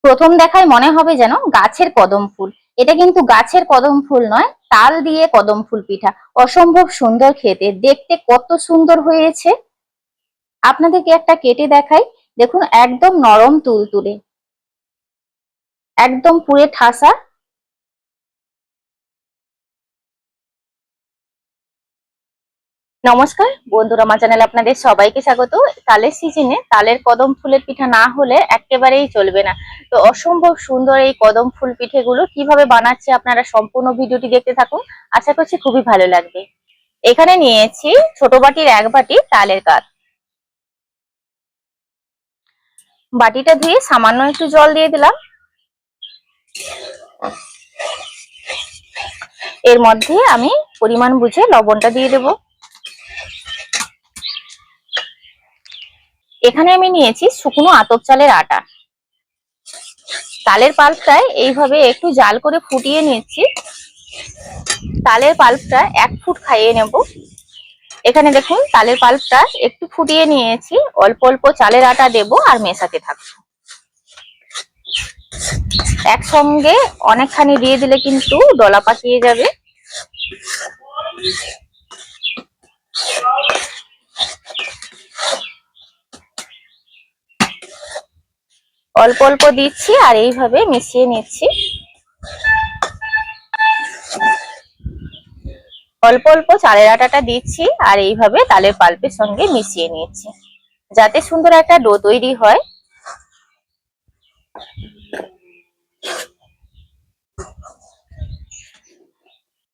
প্রথম দেখায় মনে হবে যেন গাছের কদম ফুল। এটা কিন্তু গাছের কদম ফুল নয়, তাল দিয়ে কদম ফুল পিঠা। অসম্ভব সুন্দর খেতে, দেখতে কত সুন্দর হয়েছে। আপনাদেরকে একটা কেটে দেখাই। দেখুন, একদম নরম তুলতুলে, একদম পুরে ঠাসা। নমস্কার বন্ধুরা, আমার চ্যানেলে আপনাদের সবাইকে স্বাগত। তালের সিজনে তালের কদম ফুলের পিঠা না হলে একেবারেই চলবে না। তো অসম্ভব সুন্দর এই কদম ফুল পিঠেগুলো কিভাবে বানাচ্ছে আপনারা সম্পূর্ণ ভিডিওটি দেখতে থাকুন। আশা করছি খুবই ভালো লাগবে। এখানে নিয়েছি ছোট বাটির 1 বাটি তালের কাঠ। বাটিটা ধুয়ে সামান্য একটু জল দিয়ে দিলাম। এর মধ্যে আমি পরিমাণ বুঝে লবণটা দিয়ে দেব। এখানে আমি নিয়েছি শুকনো আতপ চালের আটা। তালের পাল্পটায় এইভাবে একটু জাল করে ফুটিয়ে নিচ্ছি। তালের পাল্পটা 1 ফুট খাইয়ে নেব। এখানে দেখুন, তালের পাল্পটা একটু ফুটিয়ে নিয়েছি। অল্প অল্প চালের আটা দেব আর মেশাতে থাকবো। একসঙ্গে অনেকখানি দিয়ে দিলে কিন্তু দলা পাকিয়ে যাবে। অল্প অল্প দিচ্ছি আর এইভাবে মিশিয়ে নিচ্ছি। অল্প অল্প চালের আটাটা দিচ্ছি আর এইভাবে তালের পাল্পের সঙ্গে মিশিয়ে নিচ্ছি, যাতে সুন্দর একটা ডো তৈরি হয়।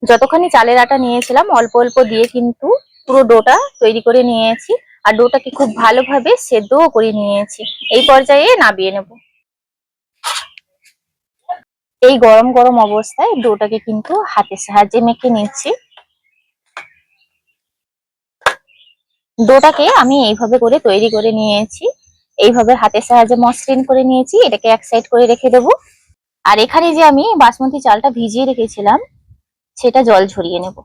যতখানি চালের আটা নিয়েছিলাম অল্প অল্প দিয়ে কিন্তু পুরো ডোটা তৈরি করে নিয়েছি। আর ডোটাকে খুব ভালোভাবে সেদ্ধও করে নিয়েছি। এই পর্যায়ে নামিয়ে নেব। এই গরম গরম অবস্থায় ডোটাকে কিন্তু হাতের সাহায্যে মেখে নিচ্ছি। ডোটাকে আমি এইভাবে করে তৈরি করে নিয়েছি। এইভাবে হাতের সাহায্যে মসৃণ করে নিয়েছি। এটাকে এক সাইড করে রেখে দেবো। আর এখানে যে আমি বাসমতি চালটা ভিজিয়ে রেখেছিলাম, সেটা জল ঝরিয়ে নেব।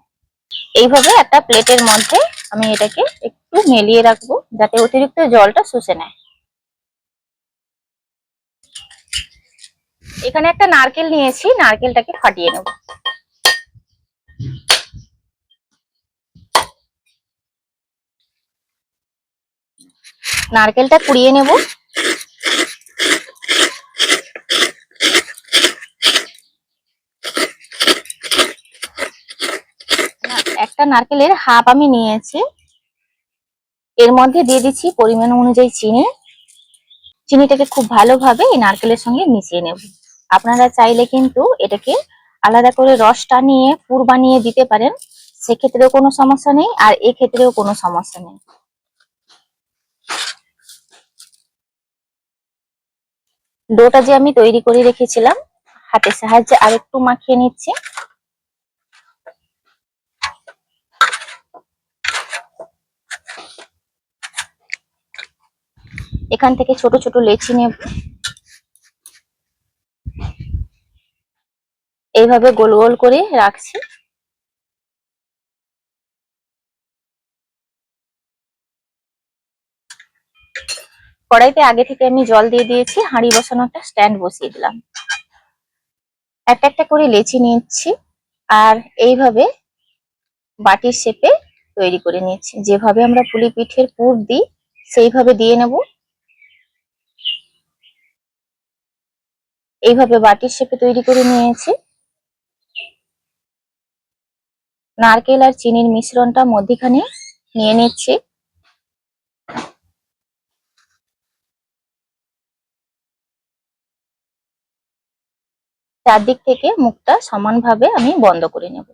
এইভাবে একটা প্লেটের মধ্যে আমি এটাকে একটু মেলিয়ে রাখবো, যাতে অতিরিক্ত জলটা শুষে নেয়। এখানে একটা নারকেল নিয়েছি, নারকেলটাকে ফাটিয়ে নেব। নারকেলটা কুড়িয়ে নেব। একটা নারকেলের হাফ আমি নিয়েছি। এর মধ্যে দিয়ে দিচ্ছি পরিমাণ অনুযায়ী চিনি। চিনিটাকে খুব ভালোভাবে এই নারকেলের সঙ্গে মিশিয়ে নেব। আপনারা চাইলে কিন্তু এটাকে আলাদা করে রসটা নিয়ে পুর বানিয়ে দিতে পারেন, সেক্ষেত্রেও কোনো সমস্যা নেই, আর এক্ষেত্রেও কোনো সমস্যা নেই। ডোটা যে আমি তৈরি করে রেখেছিলাম, হাতের সাহায্যে আরেকটু মাখিয়ে নিচ্ছি। এখান থেকে ছোট ছোট লেচি নেব। এইভাবে গোল গোল করে রাখছি। কড়াইতে আগে থেকে আমি জল দিয়ে দিয়েছি। হাঁড়ি বসানো একটা স্ট্যান্ড বসিয়ে দিলাম। একটা একটা করে লেচি নিচ্ছি আর এইভাবে বাটির শেপে তৈরি করে নিচ্ছি। যেভাবে আমরা পুলি পিঠের পুর দিই সেইভাবে দিয়ে নেব। এইভাবে বাটির শেপে তৈরি করে নিয়েছি। নারকেল আর চিনির মিশ্রণটা মধ্যিখানে নিয়ে নিচ্ছি। চারদিক থেকে মুখটা সমানভাবে আমি বন্ধ করে নেব।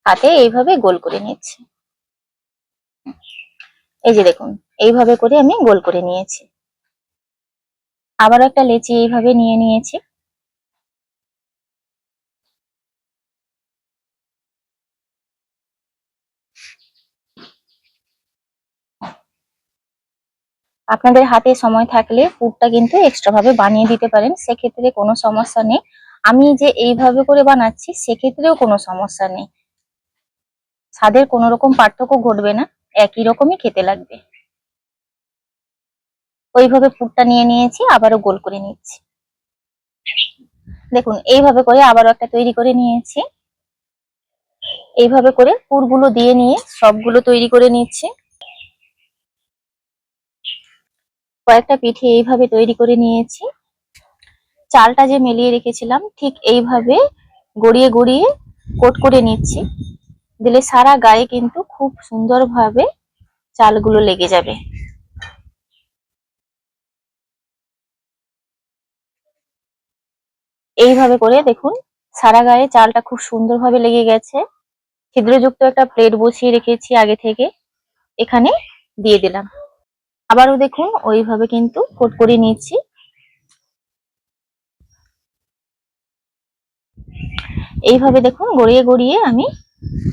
হাতে এইভাবে গোল করে নিচ্ছি। এই যে দেখুন, এইভাবে করে আমি গোল করে নিয়েছি। আবার একটা লেচি এইভাবে নিয়ে নিয়েছি। আপনাদের হাতে সময় থাকলে পুরটা কিন্তু এক্সট্রা ভাবে বানিয়ে দিতে পারেন, সেক্ষেত্রে কোনো সমস্যা নেই। আমি যে এইভাবে করে বানাচ্ছি সেক্ষেত্রেও কোনো সমস্যা নেই। স্বাদের কোনো রকম পার্থক্য ঘটবে না, একই রকমই খেতে লাগবে। ওইভাবে পুরটা নিয়ে নিয়েছি, আবারও গোল করে নিচ্ছি। দেখুন এইভাবে করে আবারও একটা তৈরি করে নিয়েছি। এইভাবে করে পুরগুলো দিয়ে নিয়ে সবগুলো তৈরি করে নিচ্ছি। কয়েকটা পিঠে এইভাবে তৈরি করে নিয়েছি। চালটা যে মেলিয়ে রেখেছিলাম ঠিক এইভাবে গড়িয়ে গড়িয়ে কোট করে নিচ্ছি, দিলে সারা গায়ে কিন্তু খুব সুন্দরভাবে চালগুলো লেগে যাবে। এইভাবে করে দেখুন সারা গায়ে চালটা খুব সুন্দরভাবে লেগে গেছে। ছিদ্রযুক্ত একটা প্লেট বসিয়ে রেখেছি আগে থেকে, এখানে দিয়ে দিলাম। আবারও দেখুন ওইভাবে কিন্তু কোট করে নিচ্ছি। এইভাবে দেখুন গড়িয়ে গড়িয়ে আমি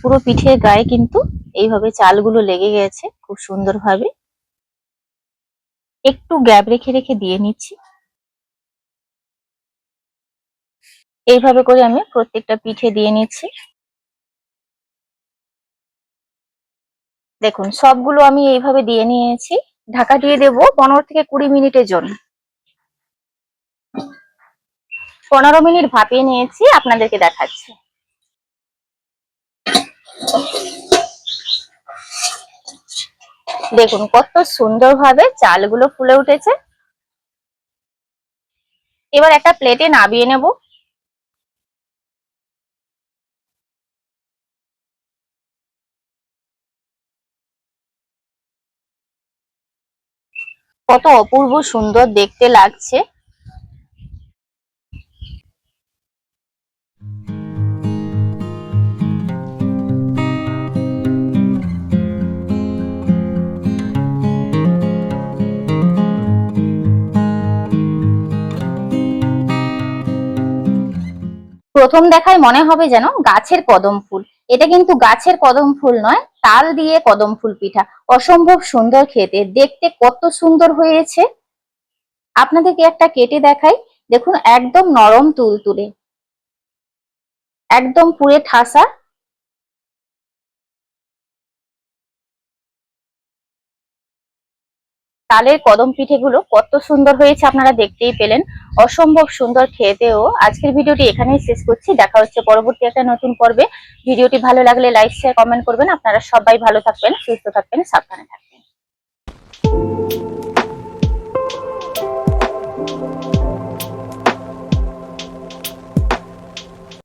পুরো পিঠের গায়ে কিন্তু এইভাবে চালগুলো লেগে গেছে খুব সুন্দরভাবে। একটু গ্যাপ রেখে রেখে দিয়ে নিচ্ছি। এইভাবে করে আমি প্রত্যেকটা পিঠে দিয়ে নিচ্ছি। দেখুন সবগুলো আমি এইভাবে দিয়ে নিয়েছি। ঢাকা দিয়ে দেবো 15 থেকে 20 মিনিটের জন্য। 15 মিনিট ভাপিয়ে নিয়েছি, আপনাদেরকে দেখাচ্ছি। দেখুন কত সুন্দরভাবে চালগুলো ফুলে উঠেছে। এবার একটা প্লেটে নামিয়ে নেব। কত অপূর্ব সুন্দর দেখতে লাগছে। প্রথম দেখায় মনে হবে যেন গাছের কদম ফুল। এটা কিন্তু গাছের কদম ফুল নয়, তাল দিয়ে কদম ফুল পিঠা। অসম্ভব সুন্দর খেতে, দেখতে কত সুন্দর হয়েছে। আপনাদেরকে একটা কেটে দেখাই। দেখুন একদম নরম তুলতুলে, একদম পুরে ঠাসা। তালের কদম পিঠেগুলো কত সুন্দর হয়েছে আপনারা দেখতেই পেলেন। অসম্ভব সুন্দর খেতেও। আজকের ভিডিওটি এখানেই শেষ করছি, দেখা হচ্ছে পরবর্তী একটা নতুন পর্বে। ভিডিওটি ভালো লাগলে লাইক শেয়ার কমেন্ট করবেন। আপনারা সবাই ভালো থাকবেন, সুস্থ থাকবেন, সাবধানে থাকবেন।